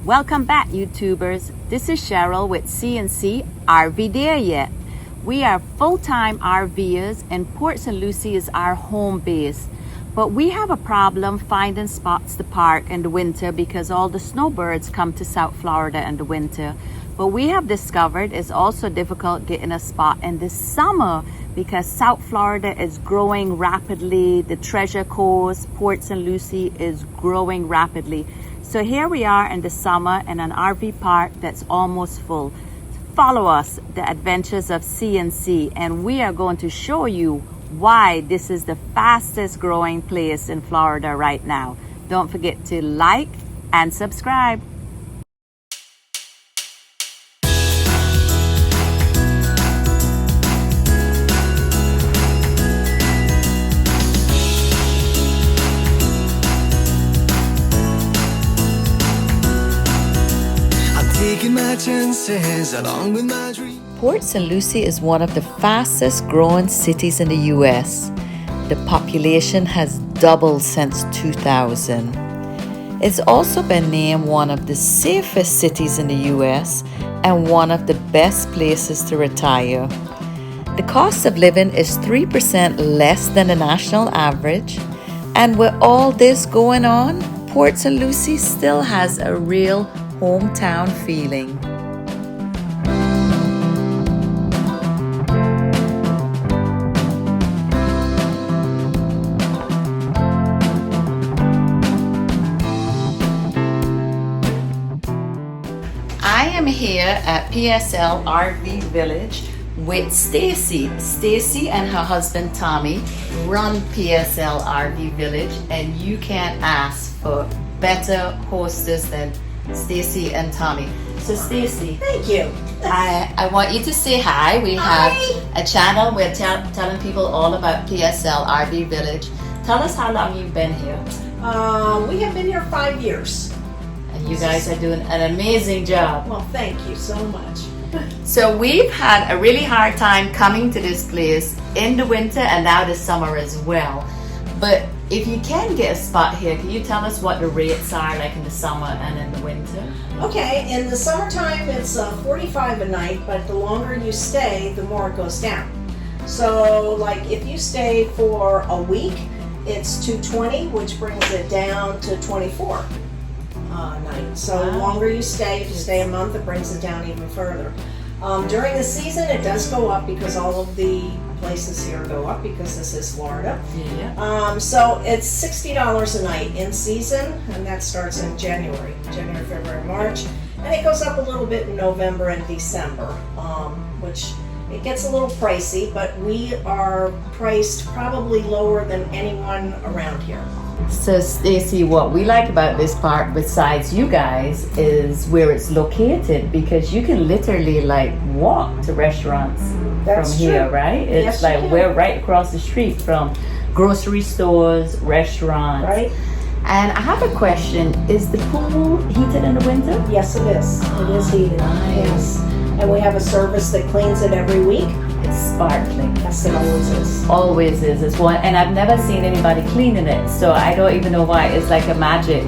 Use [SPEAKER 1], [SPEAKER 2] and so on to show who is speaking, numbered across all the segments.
[SPEAKER 1] Welcome back, YouTubers. This is Cheryl with CNC RV There Yet. We are full-time RVers and Port St. Lucie is our home base. But we have a problem finding spots to park in the winter because all the snowbirds come to South Florida in the winter. But we have discovered it's also difficult getting a spot in the summer because South Florida is growing rapidly. The Treasure Coast, Port St. Lucie is growing rapidly. So here we are in the summer in an RV park that's almost full. Follow us, the adventures of CNC, and we are going to show you why this is the fastest growing place in Florida right now. Don't forget to like and subscribe. Port St. Lucie is one of the fastest growing cities in the US. The population has doubled since 2000. It's also been named one of the safest cities in the US and one of the best places to retire. The cost of living is 3% less than the national average. And with all this going on, Port St. Lucie still has a real hometown feeling. I am here at PSL RV Village with Stacy. Stacy and her husband Tommy run PSL RV Village, and you can't ask for better hostess than Stacy and Tommy. So Stacy,
[SPEAKER 2] thank you.
[SPEAKER 1] I want you to say hi. We have a channel. We're telling people all about PSL RV Village. Tell us how long you've been here.
[SPEAKER 2] We have been here 5 years.
[SPEAKER 1] And you guys are doing an amazing job.
[SPEAKER 2] Well, thank you so much.
[SPEAKER 1] So we've had a really hard time coming to this place in the winter and now the summer as well. But if you can get a spot here, can you tell us what the rates are like in the summer and in the winter?
[SPEAKER 2] Okay, in the summertime it's $45 a night, but the longer you stay, the more it goes down. So like if you stay for a week, it's $220, which brings it down to $24 a night. So the longer you stay, if you stay a month, it brings it down even further. During the season, it does go up because all of the places here go up because this is Florida.
[SPEAKER 1] Yeah.
[SPEAKER 2] So it's $60 a night in season, and that starts in January, February, March, and it goes up a little bit in November and December, which it gets a little pricey, but we are priced probably lower than anyone around here.
[SPEAKER 1] So Stacy, what we like about this park besides you guys is where it's located, because you can literally like walk to restaurants
[SPEAKER 2] That's
[SPEAKER 1] from
[SPEAKER 2] true.
[SPEAKER 1] here, right? It's
[SPEAKER 2] Yes,
[SPEAKER 1] like
[SPEAKER 2] you can.
[SPEAKER 1] we're right across the street from grocery stores, restaurants.
[SPEAKER 2] Right?
[SPEAKER 1] And I have a question. Is the pool heated in the winter?
[SPEAKER 2] Yes, it is. It is heated.
[SPEAKER 1] Nice.
[SPEAKER 2] Yes. And we have a service that cleans it every week.
[SPEAKER 1] It's sparkling.
[SPEAKER 2] Yes, it always is.
[SPEAKER 1] Always is. It's one, and I've never seen anybody cleaning it, so I don't even know why. It's like a magic,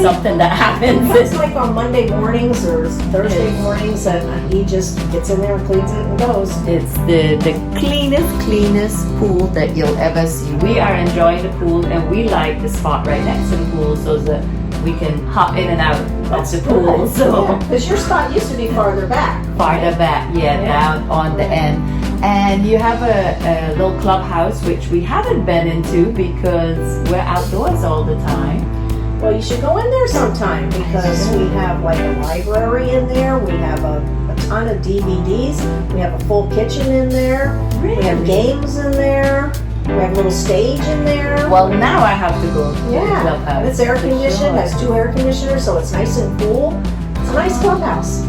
[SPEAKER 1] something that happens.
[SPEAKER 2] It's like on Monday mornings or Thursday mornings, and he just gets in there and cleans it and goes.
[SPEAKER 1] It's the cleanest pool that you'll ever see. We are enjoying the pool, and we like the spot right next to the pool so that we can hop in and out of the pool. So
[SPEAKER 2] because your spot used to be farther back.
[SPEAKER 1] farther back, down on the end. And you have a little clubhouse, which we haven't been into because we're outdoors all the time.
[SPEAKER 2] Well, you should go in there sometime because we have like a library in there. We have a ton of DVDs. We have a full kitchen in there.
[SPEAKER 1] Really?
[SPEAKER 2] We have games in there. We have a little stage in there.
[SPEAKER 1] Well, now I have to go to the
[SPEAKER 2] Yeah,
[SPEAKER 1] clubhouse.
[SPEAKER 2] and it's air
[SPEAKER 1] for
[SPEAKER 2] conditioned.
[SPEAKER 1] sure.
[SPEAKER 2] Has 2 air conditioners, so it's nice and cool. It's a nice clubhouse.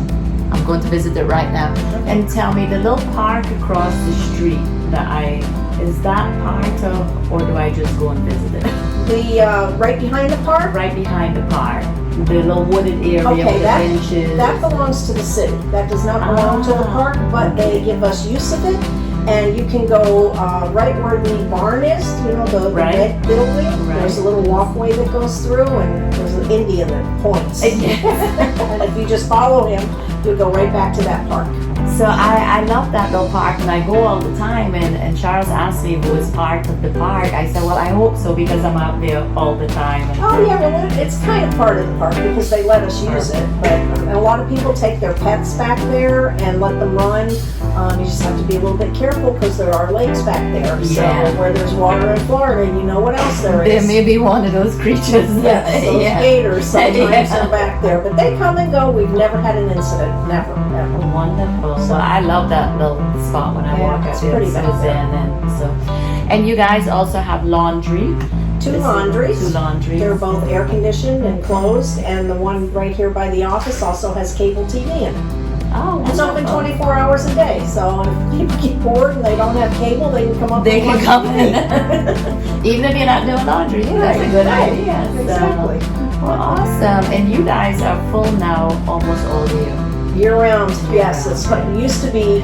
[SPEAKER 1] I'm going to visit it right now. And tell me, the little park across the street is that part of, or do I just go and visit it?
[SPEAKER 2] The right behind the park.
[SPEAKER 1] Right behind the park, the little wooded area
[SPEAKER 2] Okay,
[SPEAKER 1] with the benches.
[SPEAKER 2] that belongs to the city. That does not belong to the park, but they give us use of it. And you can go right where the barn is, you know, the red building.
[SPEAKER 1] Right.
[SPEAKER 2] There's a little walkway that goes through, and there's an Indian that points. And if you just follow him, you'll go right back to that park.
[SPEAKER 1] So I love that little park, and I go all the time, and Charles asked me if it was part of the park. I said, well, I hope so, because I'm out there all the time.
[SPEAKER 2] Oh yeah, well it's kind of part of the park because they let us use it, but a lot of people take their pets back there and let them run. You just have to be a little bit careful because there are lakes back there. So where there's water in Florida, you know what else there is.
[SPEAKER 1] There may be one of those creatures.
[SPEAKER 2] Yes, those gators sometimes are back there, but they come and go. We've never had an incident, never.
[SPEAKER 1] Wonderful. So I love that little spot when I walk
[SPEAKER 2] it's
[SPEAKER 1] out
[SPEAKER 2] pretty
[SPEAKER 1] there.
[SPEAKER 2] back there.
[SPEAKER 1] And you guys also have laundry.
[SPEAKER 2] Two laundries. They're
[SPEAKER 1] Two
[SPEAKER 2] both air conditioned and closed, and the one right here by the office also has cable TV in it.
[SPEAKER 1] Oh,
[SPEAKER 2] it's open 24 hours a day, so if people get bored and they don't have cable, they can come up.
[SPEAKER 1] They can come in, even if you're not doing laundry. Yeah, that's a good idea.
[SPEAKER 2] Exactly.
[SPEAKER 1] Well, awesome. And you guys are full now, almost all year.
[SPEAKER 2] Year-round, yes. It used to be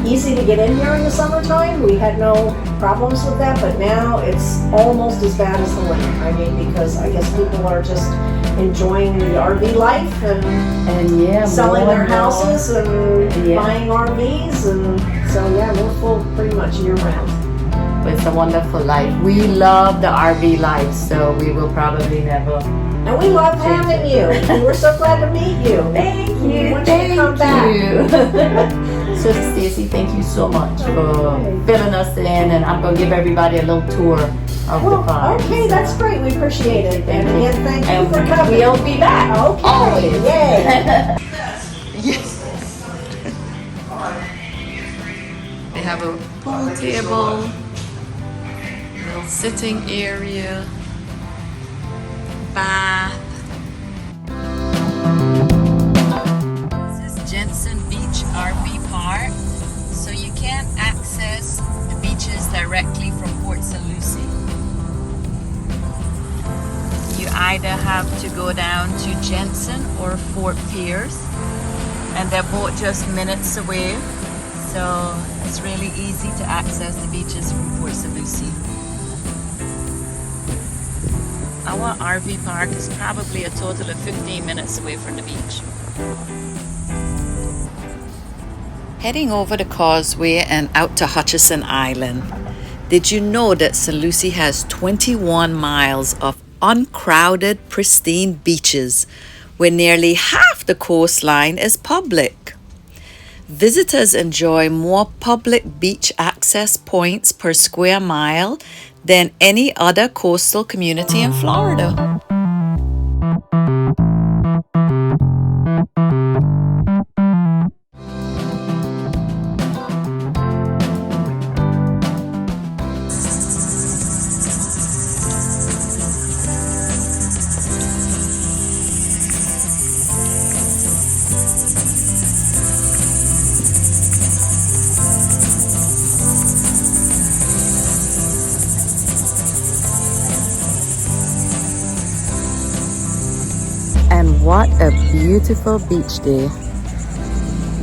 [SPEAKER 2] easy to get in here in the summertime. We had no problems with that, but now it's almost as bad as the winter. I mean, because I guess people are just enjoying the RV life and selling their houses and buying RVs, and so we're full pretty much year-round.
[SPEAKER 1] It's a wonderful life. We love the RV life, so we will probably never.
[SPEAKER 2] And we love having you. And we're so glad to meet you.
[SPEAKER 1] Thank you.
[SPEAKER 2] Thank you. Come back.
[SPEAKER 1] So Stacy, thank you so much for filling us in, and I'm going to give everybody a little tour of the farm.
[SPEAKER 2] Okay, that's great. We appreciate it. And again, thank you for coming.
[SPEAKER 1] We'll be back.
[SPEAKER 2] Okay.
[SPEAKER 1] Always.
[SPEAKER 2] Yay.
[SPEAKER 1] Yes. They have a pool table, little sitting area, bath. This is Jensen Beach RV Park. So you can access the beaches directly from Port St. Lucie. You either have to go down to Jensen or Fort Pierce, and they're both just minutes away. So it's really easy to access the beaches from Port St. Lucie. Our RV park is probably a total of 15 minutes away from the beach. Heading over the causeway and out to Hutchison Island. Did you know that St. Lucie has 21 miles of uncrowded, pristine beaches where nearly half the coastline is public? Visitors enjoy more public beach access points per square mile than any other coastal community in Florida. And what a beautiful beach day.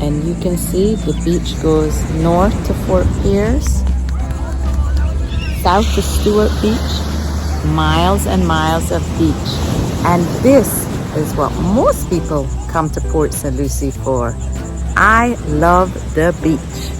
[SPEAKER 1] And you can see the beach goes north to Fort Pierce, south to Stewart Beach, miles and miles of beach. And this is what most people come to Port St. Lucie for. I love the beach.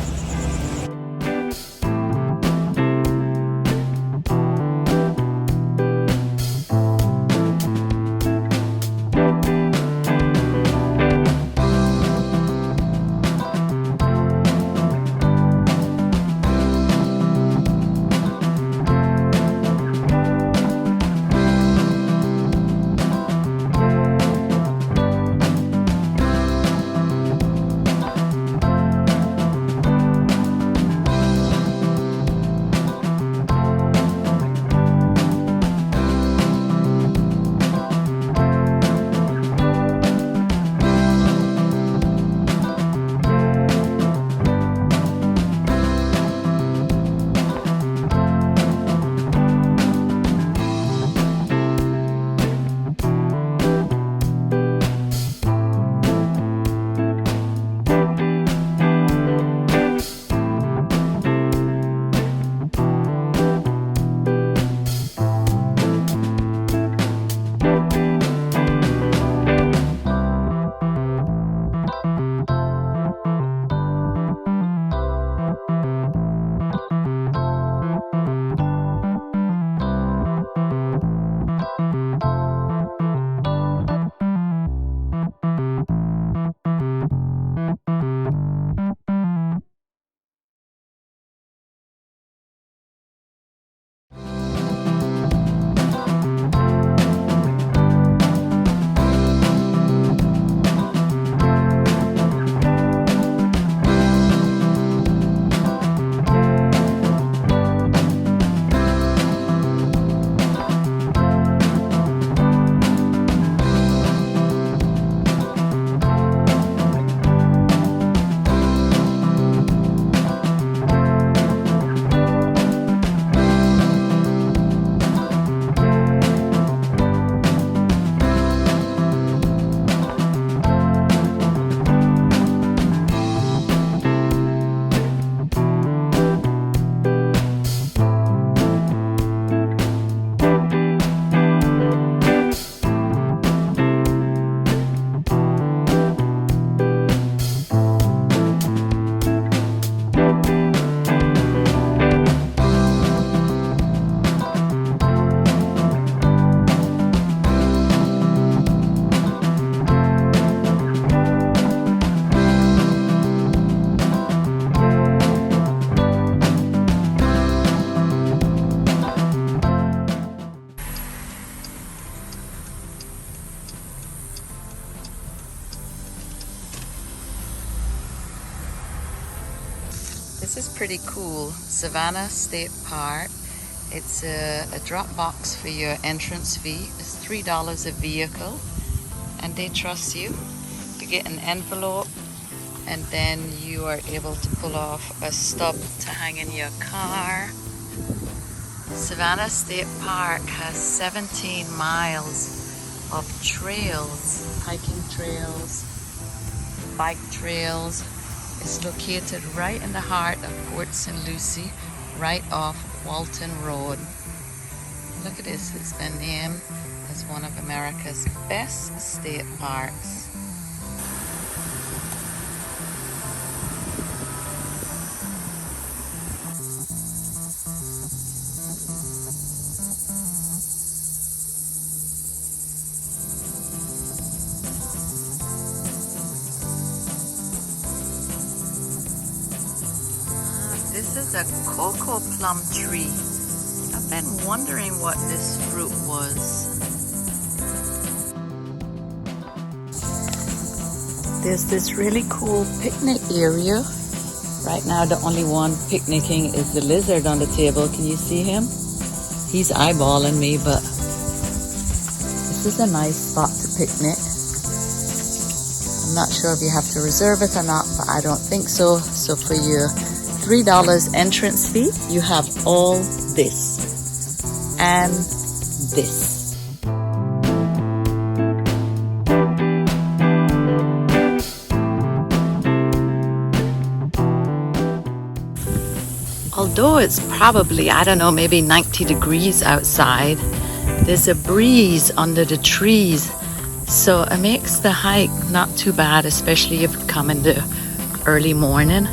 [SPEAKER 1] This is pretty cool. Savannah State Park. It's a drop box for your entrance fee. It's $3 a vehicle, and they trust you. You get an envelope, and then you are able to pull off a stub to hang in your car. Savannah State Park has 17 miles of trails, hiking trails, bike trails. It's located right in the heart of Port St. Lucie, right off Walton Road. Look at this, it's been named as one of America's best state parks. This is a cocoa plum tree. I've been wondering what this fruit was. There's this really cool picnic area. Right now the only one picnicking is the lizard on the table. Can you see him? He's eyeballing me, but this is a nice spot to picnic. I'm not sure if you have to reserve it or not, but I don't think so. So for your $3 entrance fee, you have all this and this. Although it's probably, I don't know, maybe 90 degrees outside, there's a breeze under the trees, so it makes the hike not too bad, especially if you come in the early morning.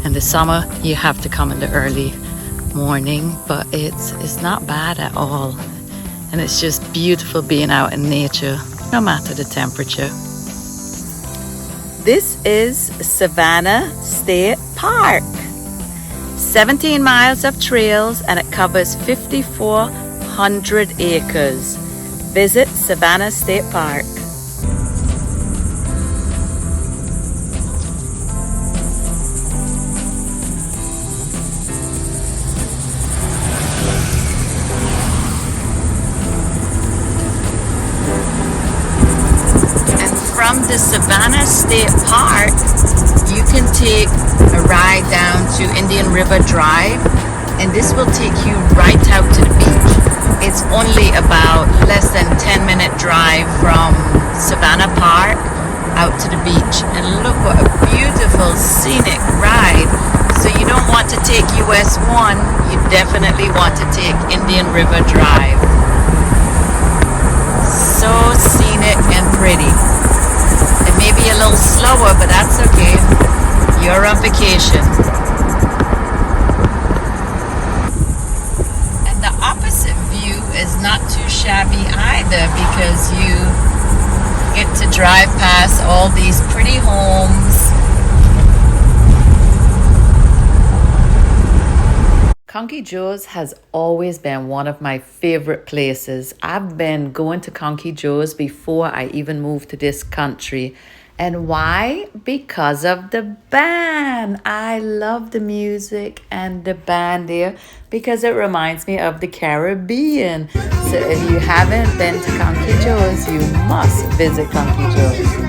[SPEAKER 1] In the summer, you have to come in the early morning, but it's not bad at all. And it's just beautiful being out in nature, no matter the temperature. This is Savannah State Park. 17 miles of trails, and it covers 5,400 acres. Visit Savannah State Park. From the Savannah State Park, you can take a ride down to Indian River Drive, and this will take you right out to the beach. It's only about less than 10-minute drive from Savannah Park out to the beach. And look what a beautiful scenic ride. So you don't want to take US 1, you definitely want to take Indian River Drive. So scenic and pretty. It may be a little slower, but that's okay. You're on vacation. And the opposite view is not too shabby either, because you get to drive past all these pretty homes. Conkey Jewels has always been one of my favorite places. I've been going to Conkey Jewels before I even moved to this country. And why? Because of the band. I love the music and the band there because it reminds me of the Caribbean. So if you haven't been to Conkey Jewels, you must visit Conkey Jewels.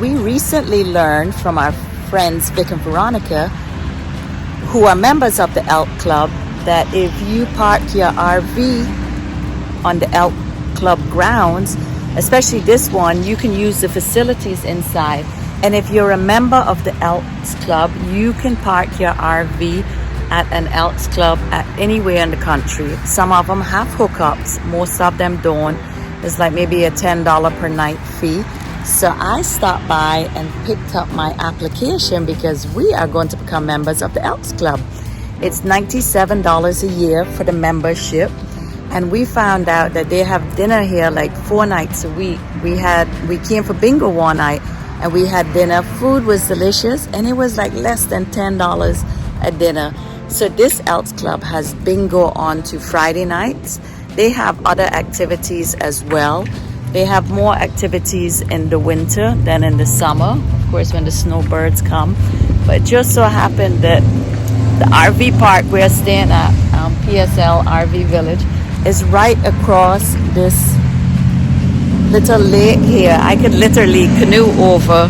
[SPEAKER 1] we recently learned from our friends Vic and Veronica, who are members of the Elk Club, that if you park your RV on the Elk Club grounds, especially this one, you can use the facilities inside. And if you're a member of the Elks Club, you can park your RV at an Elks Club at anywhere in the country. Some of them have hookups, most of them don't. It's like maybe a $10 per night fee. So I stopped by and picked up my application because we are going to become members of the Elks Club. It's $97 a year for the membership. And we found out that they have dinner here like 4 nights a week. We came for bingo one night and we had dinner. Food was delicious and it was like less than $10 a dinner. So this Elks Club has bingo on to Friday nights. They have other activities as well. They have more activities in the winter than in the summer, of course, when the snowbirds come. But it just so happened that the RV park we're staying at, PSL RV Village, is right across this little lake here. I could literally canoe over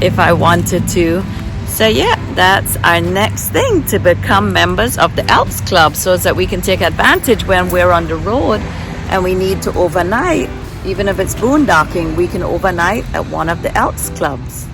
[SPEAKER 1] if I wanted to. So yeah, that's our next thing, to become members of the Elks Club so that we can take advantage when we're on the road and we need to overnight. Even if it's boondocking, we can overnight at one of the Elks Clubs.